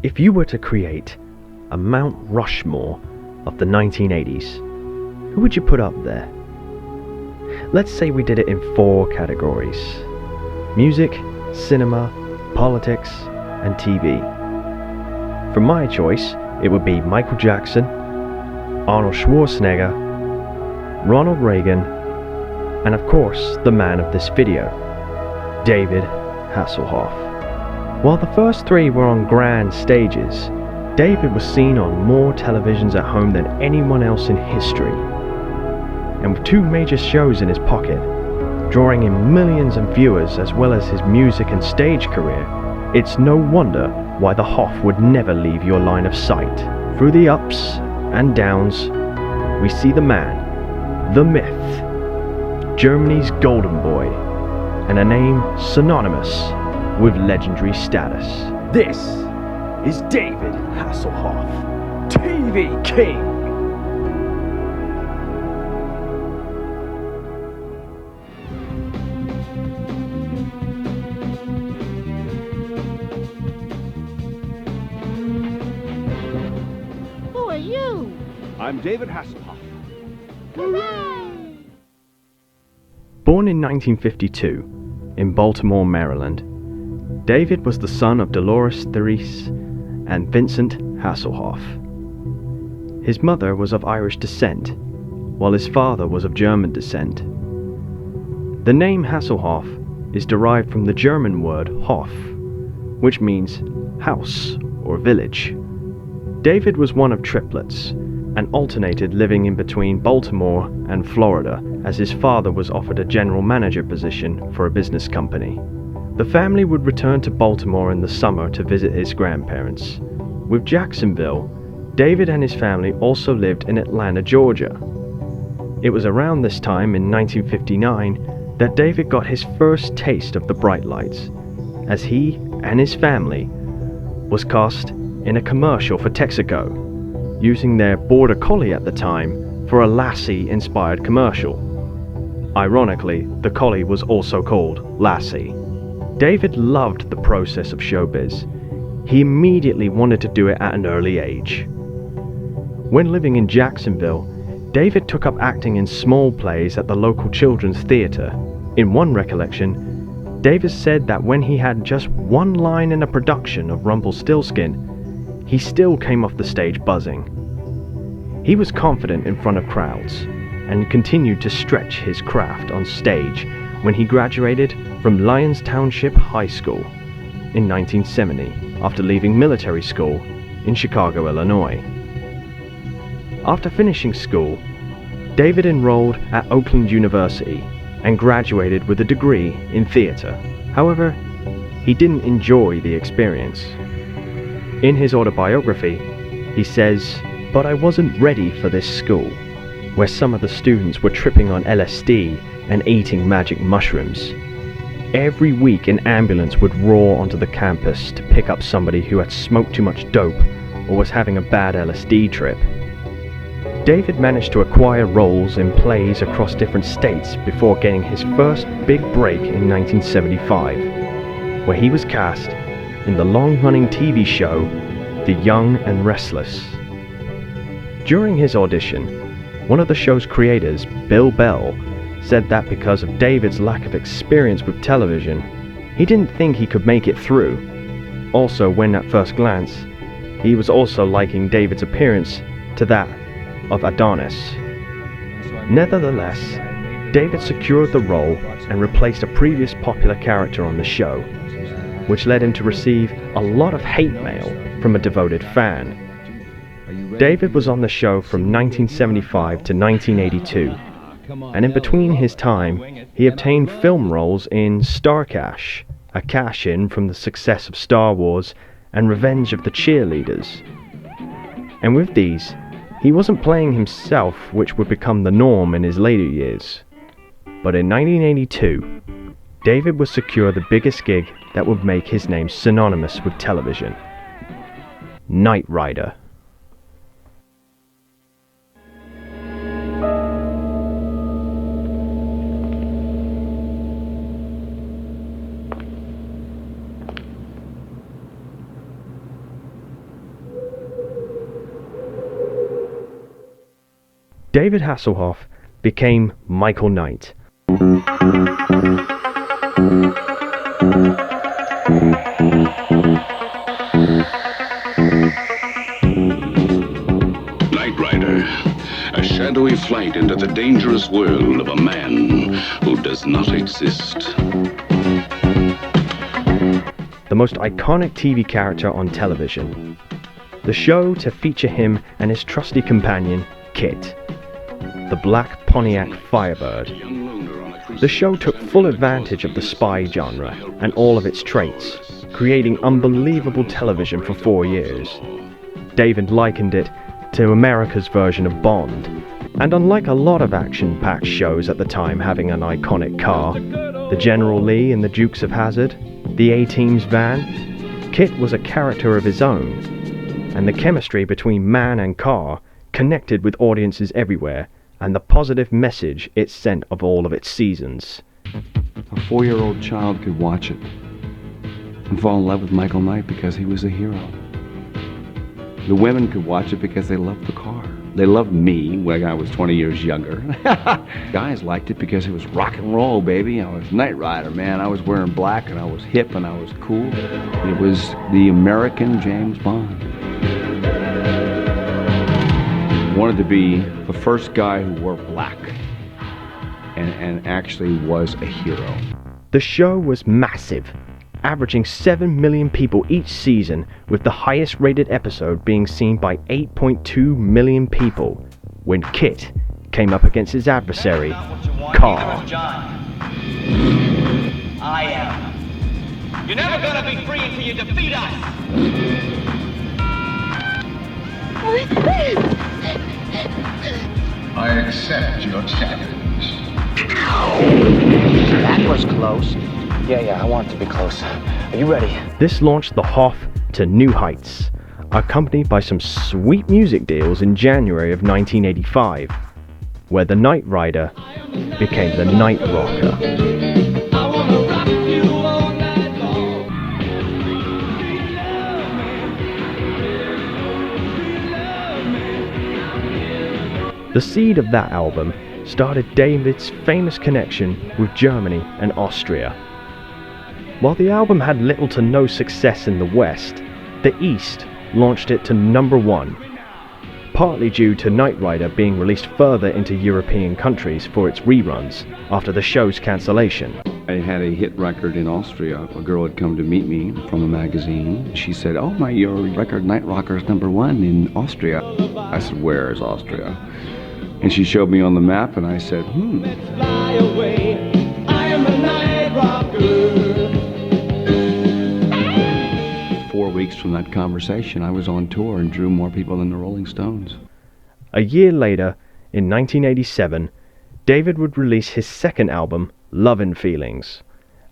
If you were to create a Mount Rushmore of the 1980s, who would you put up there? Let's say we did it in 4 categories: music, cinema, politics, and TV. For my choice, it would be Michael Jackson, Arnold Schwarzenegger, Ronald Reagan, and of course the man of this video, David Hasselhoff. While the first 3 were on grand stages, David was seen on more televisions at home than anyone else in history. And with 2 major shows in his pocket, drawing in millions of viewers as well as his music and stage career, it's no wonder why the Hoff would never leave your line of sight. Through the ups and downs, we see the man, the myth, Germany's golden boy, and a name synonymous with legendary status. This is David Hasselhoff, TV King. Who are you? I'm David Hasselhoff. Hooray! Born in 1952 in Baltimore, Maryland, David was the son of Dolores Therese and Vincent Hasselhoff. His mother was of Irish descent, while his father was of German descent. The name Hasselhoff is derived from the German word Hof, which means house or village. David was one of triplets and alternated living in between Baltimore and Florida, as his father was offered a general manager position for a business company. The family would return to Baltimore in the summer to visit his grandparents. With Jacksonville, David and his family also lived in Atlanta, Georgia. It was around this time in 1959 that David got his first taste of the bright lights, as he and his family was cast in a commercial for Texaco, using their Border Collie at the time for a Lassie-inspired commercial. Ironically, the collie was also called Lassie. David loved the process of showbiz. He immediately wanted to do it at an early age. When living in Jacksonville, David took up acting in small plays at the local children's theater. In one recollection, David said that when he had just one line in a production of Rumpelstiltskin, he still came off the stage buzzing. He was confident in front of crowds and continued to stretch his craft on stage when he graduated from Lyons Township High School in 1970 after leaving military school in Chicago, Illinois. After finishing school, David enrolled at Oakland University and graduated with a degree in theater. However, he didn't enjoy the experience. In his autobiography, he says, "But I wasn't ready for this school, where some of the students were tripping on LSD and eating magic mushrooms. Every week an ambulance would roar onto the campus to pick up somebody who had smoked too much dope or was having a bad LSD trip." David managed to acquire roles in plays across different states before getting his first big break in 1975, where he was cast in the long-running TV show The Young and Restless. During his audition, one of the show's creators, Bill Bell, said that because of David's lack of experience with television, he didn't think he could make it through. Also, when at first glance, he was also liking David's appearance to that of Adonis. Nevertheless, David secured the role and replaced a previous popular character on the show, which led him to receive a lot of hate mail from a devoted fan. David was on the show from 1975 to 1982, and in between his time, he obtained film roles in Starcash, a cash-in from the success of Star Wars and Revenge of the Cheerleaders. And with these, he wasn't playing himself, which would become the norm in his later years. But in 1982, David would secure the biggest gig that would make his name synonymous with television: Knight Rider. David Hasselhoff became Michael Knight. Knight Rider, a shadowy flight into the dangerous world of a man who does not exist. The most iconic TV character on television. The show to feature him and his trusty companion, Kit, the black Pontiac Firebird. The show took full advantage of the spy genre and all of its traits, creating unbelievable television for 4 years. David likened it to America's version of Bond, and unlike a lot of action-packed shows at the time having an iconic car, the General Lee in the Dukes of Hazzard, the A-Team's van, Kit was a character of his own, and the chemistry between man and car connected with audiences everywhere, and the positive message it sent of all of its seasons. A 4-year-old child could watch it and fall in love with Michael Knight because he was a hero. The women could watch it because they loved the car. They loved me when I was 20 years younger. Guys liked it because it was rock and roll, baby. I was Knight Rider, man. I was wearing black and I was hip and I was cool. It was the American James Bond. I wanted to be the first guy who wore black and actually was a hero. The show was massive, averaging 7 million people each season, with the highest rated episode being seen by 8.2 million people when Kit came up against his adversary, Carl. I am. You're never gonna be free until you defeat us! I accept your challenge. That was close. Yeah, I want it to be close. Are you ready? This launched the Hoff to new heights, accompanied by some sweet music deals in January of 1985, where the Knight Rider became the Night Rocker. The seed of that album started David's famous connection with Germany and Austria. While the album had little to no success in the West, the East launched it to #1, partly due to Knight Rider being released further into European countries for its reruns after the show's cancellation. I had a hit record in Austria. A girl had come to meet me from a magazine. She said, "Oh my, your record Night Rocker is #1 in Austria." I said, "Where is Austria?" And she showed me on the map, and I said, Fly away, I am a night rocker. 4 weeks from that conversation, I was on tour and drew more people than the Rolling Stones. A year later, in 1987, David would release his second album, Lovin' Feelings.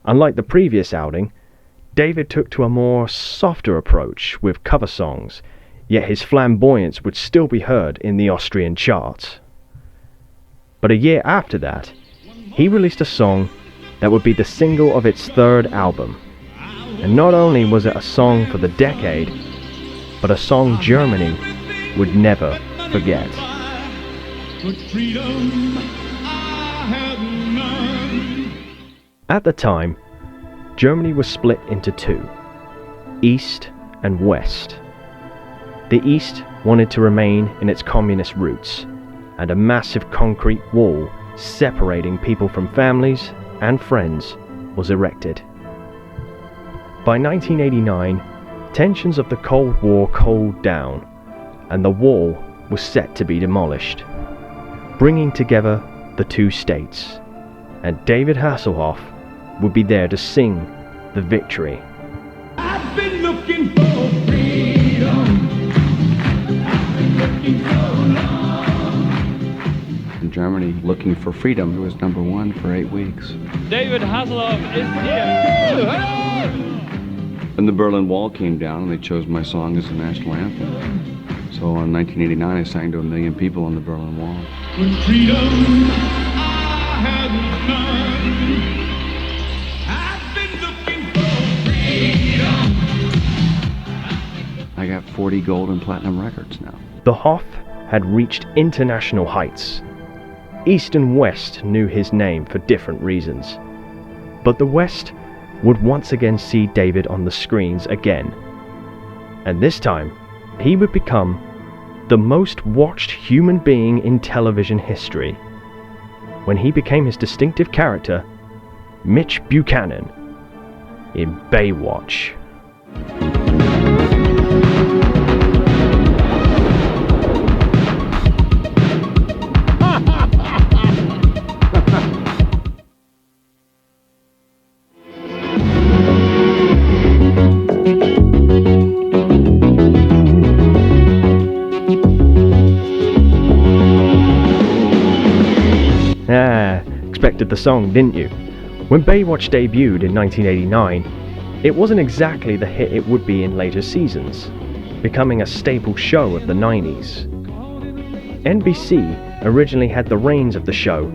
Unlike the previous outing, David took to a more softer approach with cover songs, yet his flamboyance would still be heard in the Austrian charts. But a year after that, he released a song that would be the single of its third album. And not only was it a song for the decade, but a song Germany would never forget. At the time, Germany was split into two, East and West. The East wanted to remain in its communist roots, and a massive concrete wall separating people from families and friends was erected. By 1989, tensions of the Cold War cooled down, and the wall was set to be demolished, bringing together the two states, and David Hasselhoff would be there to sing the victory. I've been looking for freedom. I've been looking so long. In Germany, looking for freedom, it was #1 for 8 weeks. David Hasselhoff is here. And the Berlin Wall came down, and they chose my song as the national anthem. So in 1989, I sang to 1 million people on the Berlin Wall. With freedom, I have none. I've been looking for freedom. I got 40 gold and platinum records now. The Hoff had reached international heights. East and West knew his name for different reasons. But the West would once again see David on the screens again. And this time, he would become the most watched human being in television history, when he became his distinctive character, Mitch Buchanan, in Baywatch. Expected the song, didn't you? When Baywatch debuted in 1989, it wasn't exactly the hit it would be in later seasons, becoming a staple show of the 90s. NBC originally had the reins of the show,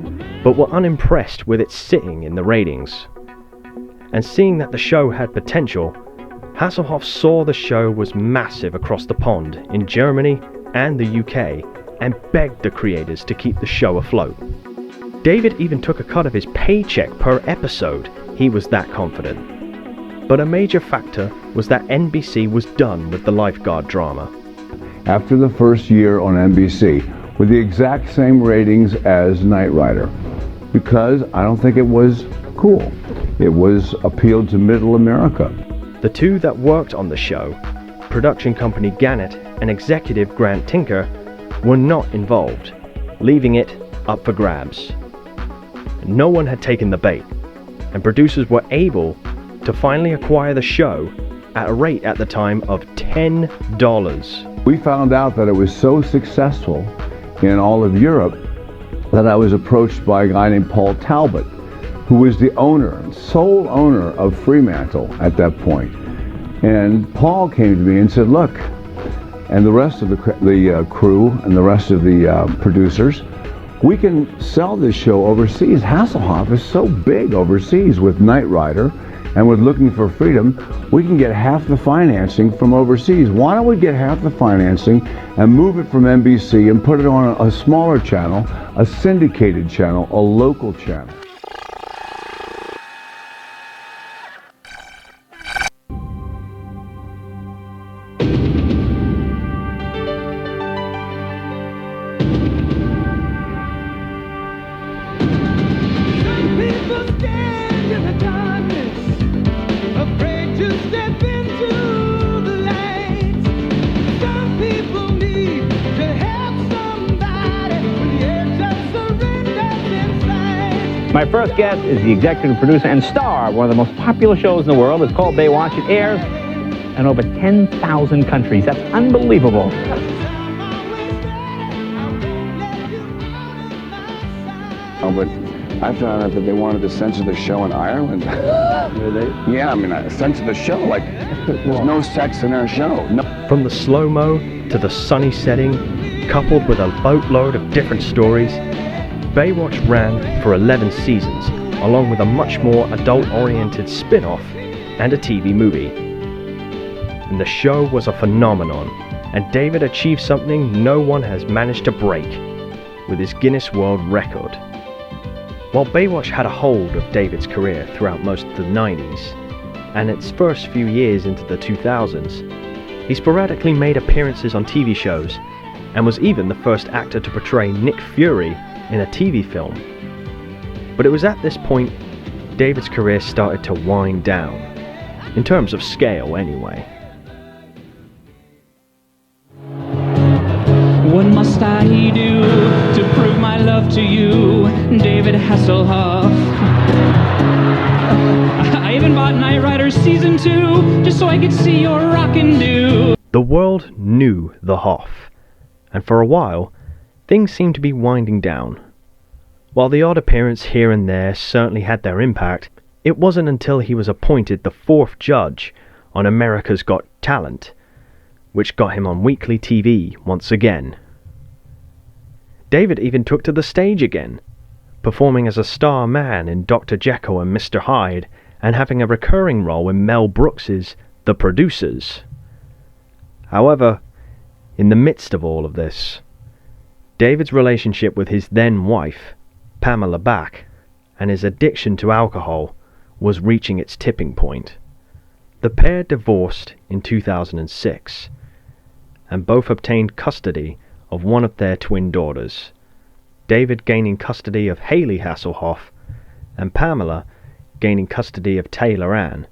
but were unimpressed with its sitting in the ratings. And seeing that the show had potential, Hasselhoff saw the show was massive across the pond in Germany and the UK, and begged the creators to keep the show afloat. David even took a cut of his paycheck per episode, he was that confident. But a major factor was that NBC was done with the lifeguard drama. After the first year on NBC, with the exact same ratings as Knight Rider, because I don't think it was cool. It was appealed to middle America. The two that worked on the show, production company Gannett and executive Grant Tinker, were not involved, leaving it up for grabs. No one had taken the bait, and producers were able to finally acquire the show at a rate at the time of $10. We found out that it was so successful in all of Europe that I was approached by a guy named Paul Talbot, who was the owner, sole owner of Fremantle at that point. And Paul came to me and said, look, and the rest of the crew and the rest of the producers, we can sell this show overseas. Hasselhoff is so big overseas with Knight Rider and with Looking for Freedom, we can get half the financing from overseas. Why don't we get half the financing and move it from NBC and put it on a smaller channel, a syndicated channel, a local channel? My first guest is the executive producer and star of one of the most popular shows in the world. It's called Baywatch. It airs in over 10,000 countries. That's unbelievable. Oh, but I found out that they wanted to censor the show in Ireland. Really? Yeah, I mean, censor the show, like, there's no sex in our show. No. From the slow-mo to the sunny setting, coupled with a boatload of different stories, Baywatch ran for 11 seasons, along with a much more adult-oriented spin-off and a TV movie. And the show was a phenomenon, and David achieved something no one has managed to break, with his Guinness World Record. While Baywatch had a hold of David's career throughout most of the 90s, and its first few years into the 2000s, he sporadically made appearances on TV shows, and was even the first actor to portray Nick Fury in a TV film. But it was at this point David's career started to wind down, in terms of scale anyway. What must I do to prove my love to you, David Hasselhoff? I even bought Knight Rider Season 2 just so I could see your rockin' do. The world knew the Hoff, and for a while things seemed to be winding down. While the odd appearance here and there certainly had their impact, it wasn't until he was appointed the 4th judge on America's Got Talent, which got him on weekly TV once again. David even took to the stage again, performing as a star man in Dr. Jekyll and Mr. Hyde, and having a recurring role in Mel Brooks's The Producers. However, in the midst of all of this, David's relationship with his then wife, Pamela Back, and his addiction to alcohol was reaching its tipping point. The pair divorced in 2006, and both obtained custody of one of their twin daughters, David gaining custody of Haley Hasselhoff, and Pamela gaining custody of Taylor Ann.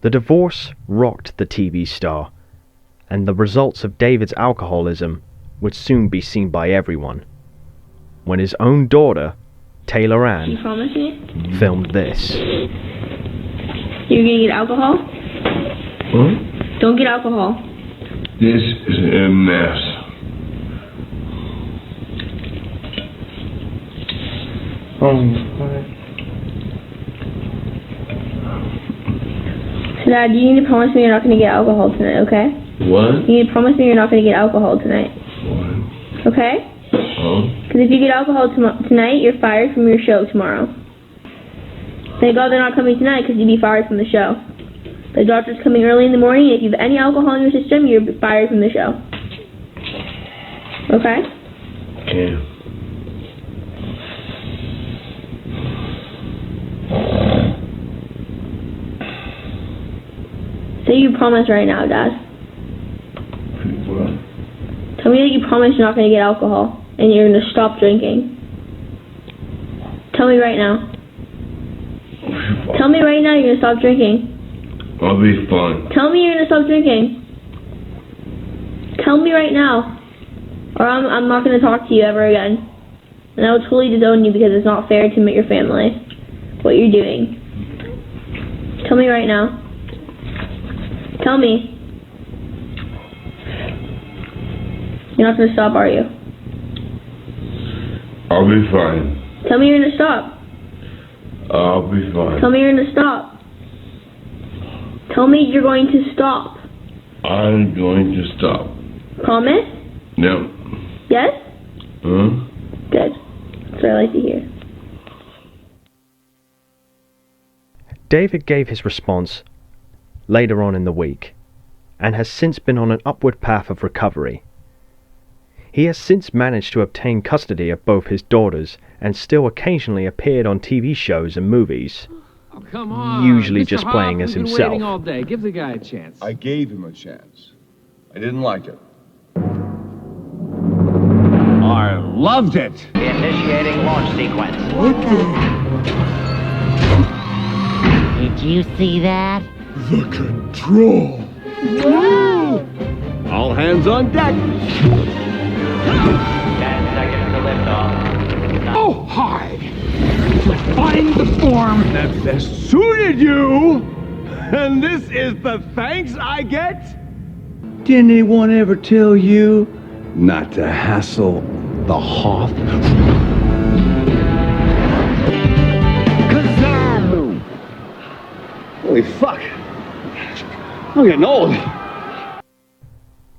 The divorce rocked the TV star, and the results of David's alcoholism would soon be seen by everyone, when his own daughter, Taylor Ann, You promise me? filmed this. You're gonna get alcohol? What? Don't get alcohol. This is a mess. So Dad, you need to promise me you're not gonna get alcohol tonight, okay? What? You need to promise me you're not gonna get alcohol tonight. What? Okay? Oh? Because if you get alcohol tonight, you're fired from your show tomorrow. Thank God they're not coming tonight because you'd be fired from the show. The doctor's coming early in the morning, and if you have any alcohol in your system, you're fired from the show. Okay? Yeah. Say you promise right now, Dad. What? Tell me that you promise you're not going to get alcohol, and you're going to stop drinking. Tell me right now. Tell me right now you're going to stop drinking. I'll be fine. Tell me you're going to stop drinking. Tell me right now. Or I'm not going to talk to you ever again. And I will totally disown you because it's not fair to your family. What you're doing. Tell me right now. Tell me. You're not going to stop, are you? I'll be fine. Tell me you're going to stop. I'll be fine. Tell me you're going to stop. Tell me you're going to stop. I'm going to stop. Promise? No. Yes? Huh? Good. That's what I like to hear. David gave his response later on in the week, and has since been on an upward path of recovery. He has since managed to obtain custody of both his daughters and still occasionally appeared on TV shows and movies, Oh, come on. usually Mr. just Hoff, playing as we've been himself. waiting all day. Give the guy a chance. I gave him a chance. I didn't like it. I loved it. Initiating launch sequence. Did you see that? The control. Whoa! All hands on deck. 10 seconds to liftoff. Oh, hi. Find the form that best suited you. And this is the thanks I get? Didn't anyone ever tell you not to hassle the Hoff? Kazam! Holy fuck. I'm getting old.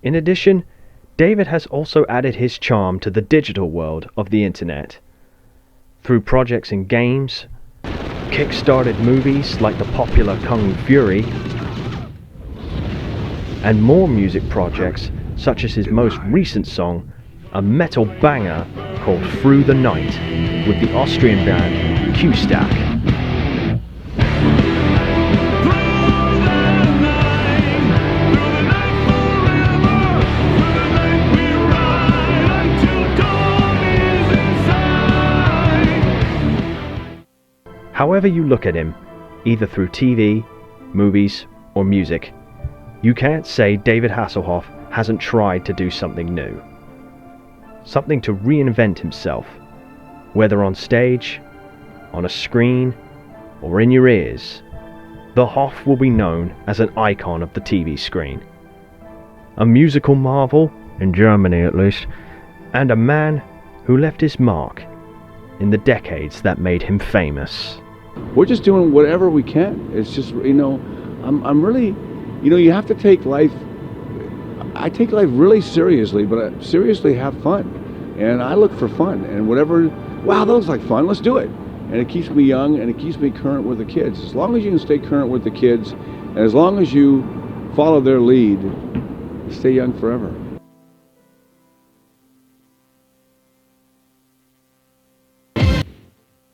In addition, David has also added his charm to the digital world of the internet. Through projects in games, kick-started movies like the popular Kung Fury, and more music projects such as his most recent song, a metal banger called Through the Night, with the Austrian band Q-Stack. However you look at him, either through TV, movies, or music, you can't say David Hasselhoff hasn't tried to do something new. Something to reinvent himself, whether on stage, on a screen, or in your ears. The Hoff will be known as an icon of the TV screen. A musical marvel, in Germany at least, and a man who left his mark in the decades that made him famous. We're just doing whatever we can. It's just, I'm really, you have to take life, I take life really seriously, but I seriously have fun. And I look for fun. And whatever, wow, that looks like fun, let's do it. And it keeps me young and it keeps me current with the kids. As long as you can stay current with the kids, and as long as you follow their lead, stay young forever.